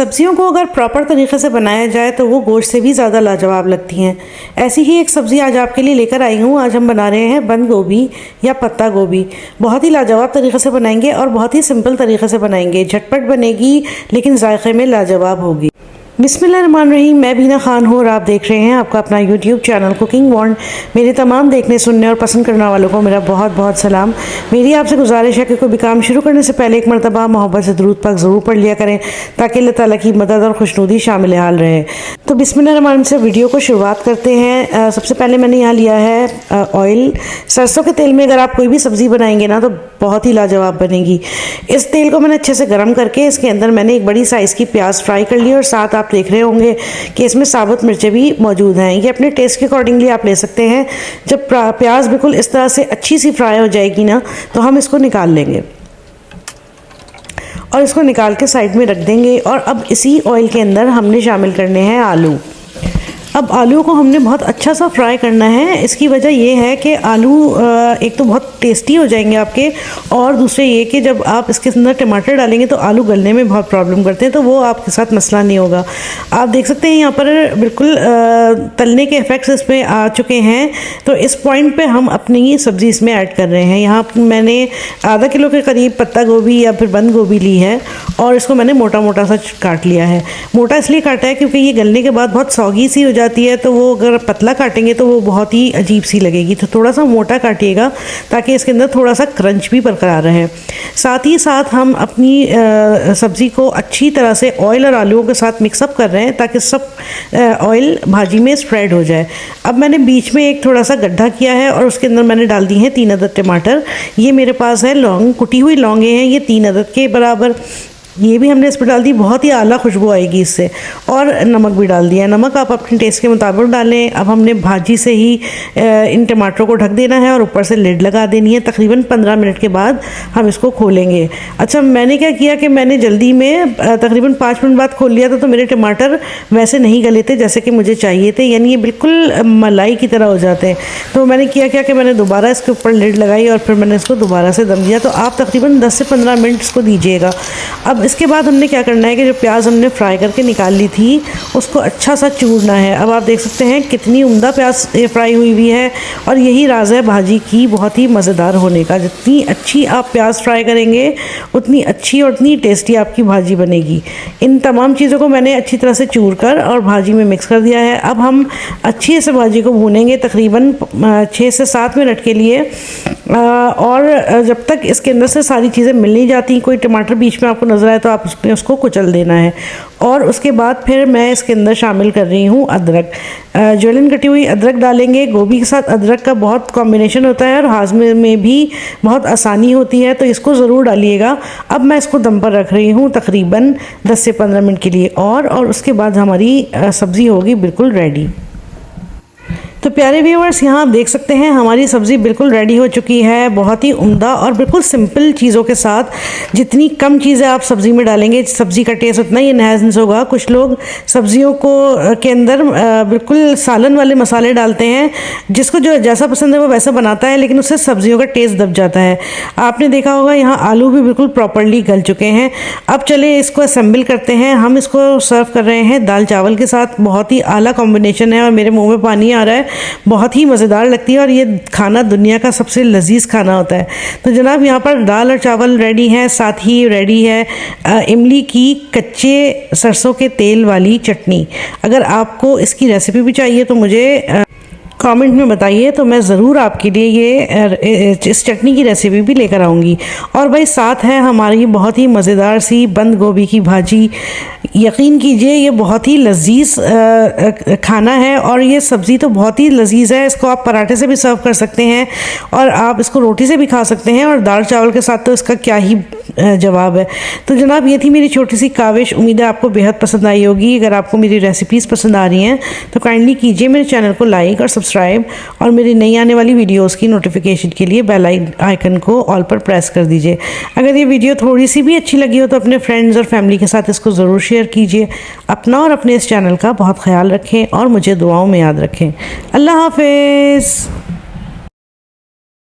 सब्जियों को अगर प्रॉपर तरीके से बनाया जाए तो वो गोश्त से भी ज़्यादा लाजवाब लगती हैं। ऐसी ही एक सब्ज़ी आज आपके लिए लेकर आई हूँ। आज हम बना रहे हैं बंद गोभी या पत्ता गोभी। बहुत ही लाजवाब तरीके से बनाएंगे और बहुत ही सिंपल तरीके से बनाएंगे। झटपट बनेगी लेकिन जायके में लाजवाब होगी। बिस्मिल्लाहिर्रहमानिर्रहीम। मैं बीना खान हूँ और आप देख रहे हैं आपका अपना यूट्यूब चैनल कुकिंग वॉन्ड। मेरे तमाम देखने सुनने और पसंद करने वालों को मेरा बहुत बहुत सलाम। मेरी आपसे गुजारिश है कि कोई भी काम शुरू करने से पहले एक मरतबा मोहब्बत से दुरूद पाक ज़रूर पढ़ लिया करें ताकि अल्लाह ताला की मदद और खुशनुदी शामिल हाल रहे। तो बिस्मिल्लाहिर्रहमानिर्रहीम से वीडियो को शुरुआत करते हैं। सबसे पहले मैंने यहाँ लिया है ऑयल। सरसों के तेल में अगर आप कोई भी सब्ज़ी बनाएंगे ना तो बहुत ही लाजवाब बनेगी। इस तेल को मैंने अच्छे से गर्म करके इसके अंदर मैंने एक बड़ी साइज़ की प्याज फ्राई कर ली और साथ आप देख रहे होंगे कि इसमें साबुत मिर्चें भी मौजूद हैं। ये अपने टेस्ट के अकॉर्डिंगली आप ले सकते हैं। जब प्याज बिल्कुल इस तरह से अच्छी सी फ्राई हो जाएगी ना तो हम इसको निकाल लेंगे और इसको निकाल के साइड में रख देंगे। और अब इसी ऑयल के अंदर हमने शामिल करने हैं आलू। अब आलू को हमने बहुत अच्छा सा फ्राई करना है। इसकी वजह ये है कि आलू एक तो बहुत टेस्टी हो जाएंगे आपके, और दूसरे ये कि जब आप इसके अंदर टमाटर डालेंगे तो आलू गलने में बहुत प्रॉब्लम करते हैं, तो वो आपके साथ मसला नहीं होगा। आप देख सकते हैं यहाँ पर बिल्कुल तलने के इफेक्ट्स इसमें आ चुके हैं। तो इस पॉइंट पे हम अपनी सब्ज़ी इसमें ऐड कर रहे हैं। यहाँ मैंने आधा किलो के करीब पत्ता गोभी या फिर बंद गोभी ली है और इसको मैंने मोटा मोटा सा काट लिया है। मोटा इसलिए काटा है क्योंकि ये गलने के बाद बहुत सौगी सी हो जाती है, तो वो अगर पतला काटेंगे तो वो बहुत ही अजीब सी लगेगी। तो थोड़ा सा मोटा काटिएगा ताकि इसके अंदर थोड़ा सा क्रंच भी बरकरार रहे। साथ ही साथ हम अपनी सब्ज़ी को अच्छी तरह से ऑयल और आलूओं के साथ मिक्सअप कर रहे हैं ताकि सब ऑयल भाजी में स्प्रेड हो जाए। अब मैंने बीच में एक थोड़ा सा गड्ढा किया है और उसके अंदर मैंने डाल दी हैं 3 अदद टमाटर। ये मेरे पास है लौंग, कुटी हुई लौंगे हैं ये 3 अदद के बराबर। ये भी हमने इस पर डाल दी, बहुत ही आला खुशबू आएगी इससे। और नमक भी डाल दिया। नमक आप अपने टेस्ट के मुताबिक डालें। अब हमने भाजी से ही इन टमाटरों को ढक देना है और ऊपर से लिड लगा देनी है। तकरीबन 15 मिनट के बाद हम इसको खोलेंगे। अच्छा, मैंने क्या किया कि मैंने जल्दी में तकरीबन 5 मिनट बाद खोल लिया था, तो मेरे टमाटर वैसे नहीं गले थे जैसे कि मुझे चाहिए थे, यानी ये बिल्कुल मलाई की तरह हो जाते हैं। तो मैंने किया कि मैंने दोबारा इसके ऊपर लिड लगाई और फिर मैंने इसको दोबारा से दम दिया। तो आप तकरीबन 10 से 15 मिनट इसको दीजिएगा। अब इसके बाद हमने क्या करना है कि जो प्याज हमने फ्राई करके निकाल ली थी उसको अच्छा सा चूरना है। अब आप देख सकते हैं कितनी उम्दा प्याज फ्राई हुई है, और यही राज है भाजी की बहुत ही मज़ेदार होने का। जितनी अच्छी आप प्याज फ्राई करेंगे उतनी अच्छी और उतनी टेस्टी आपकी भाजी बनेगी। इन तमाम चीज़ों को मैंने अच्छी तरह से चूर कर और भाजी में मिक्स कर दिया है। अब हम अच्छी से भाजी को भूनेंगे तकरीबन 6 से 7 मिनट के लिए, और जब तक इसके अंदर से सारी चीज़ें मिल नहीं जाती, कोई टमाटर बीच में आपको नज़र आए तो आप उसमें उसको कुचल देना है। और उसके बाद फिर मैं इसके अंदर शामिल कर रही हूँ अदरक। ज्वलन कटी हुई अदरक डालेंगे। गोभी के साथ अदरक का बहुत कॉम्बिनेशन होता है और हाजमे में भी बहुत आसानी होती है, तो इसको ज़रूर डालिएगा। अब मैं इसको दम पर रख रही हूँ तकरीबन 10 से 15 मिनट के लिए, और उसके बाद हमारी सब्ज़ी होगी बिल्कुल रेडी। तो प्यारे व्यूअर्स, यहाँ आप देख सकते हैं हमारी सब्ज़ी बिल्कुल रेडी हो चुकी है। बहुत ही उम्दा और बिल्कुल सिंपल चीज़ों के साथ। जितनी कम चीज़ें आप सब्ज़ी में डालेंगे सब्ज़ी का टेस्ट उतना ही इनहेंस होगा। कुछ लोग सब्ज़ियों को के अंदर बिल्कुल सालन वाले मसाले डालते हैं, जिसको जो जैसा पसंद है वो वैसा बनाता है, लेकिन उससे सब्ज़ियों का टेस्ट दब जाता है। आपने देखा होगा यहाँ आलू भी बिल्कुल प्रॉपरली गल चुके हैं। अब चले इसको असेंबल करते हैं। हम इसको सर्व कर रहे हैं दाल चावल के साथ। बहुत ही आला कॉम्बिनेशन है और मेरे मुँह में पानी आ रहा है। बहुत ही मज़ेदार लगती है और ये खाना दुनिया का सबसे लजीज खाना होता है। तो जनाब यहाँ पर दाल और चावल रेडी है, साथ ही रेडी है इमली की कच्चे सरसों के तेल वाली चटनी। अगर आपको इसकी रेसिपी भी चाहिए तो मुझे कमेंट में बताइए, तो मैं ज़रूर आपके लिए ये इस चटनी की रेसिपी भी लेकर आऊँगी। और भाई साथ है हमारी बहुत ही मज़ेदार सी बंद गोभी की भाजी। यकीन कीजिए ये बहुत ही लजीज खाना है, और ये सब्ज़ी तो बहुत ही लजीज है। इसको आप पराठे से भी सर्व कर सकते हैं और आप इसको रोटी से भी खा सकते हैं, और दाल चावल के साथ तो इसका क्या ही जवाब है। तो जनाब ये थी मेरी छोटी सी काविश। उम्मीद है आपको बेहद पसंद आई होगी। अगर आपको मेरी रेसिपीज़ पसंद आ रही हैं तो काइंडली कीजिए मेरे चैनल को लाइक और सब्सक्राइब, और मेरी नई आने वाली वीडियोस की नोटिफिकेशन के लिए बेल आइकन को ऑल पर प्रेस कर दीजिए। अगर ये वीडियो थोड़ी सी भी अच्छी लगी हो तो अपने फ्रेंड्स और फैमिली के साथ इसको ज़रूर शेयर कीजिए। अपना और अपने इस चैनल का बहुत ख्याल रखें और मुझे दुआओं में याद रखें। अल्लाह हाफिज़।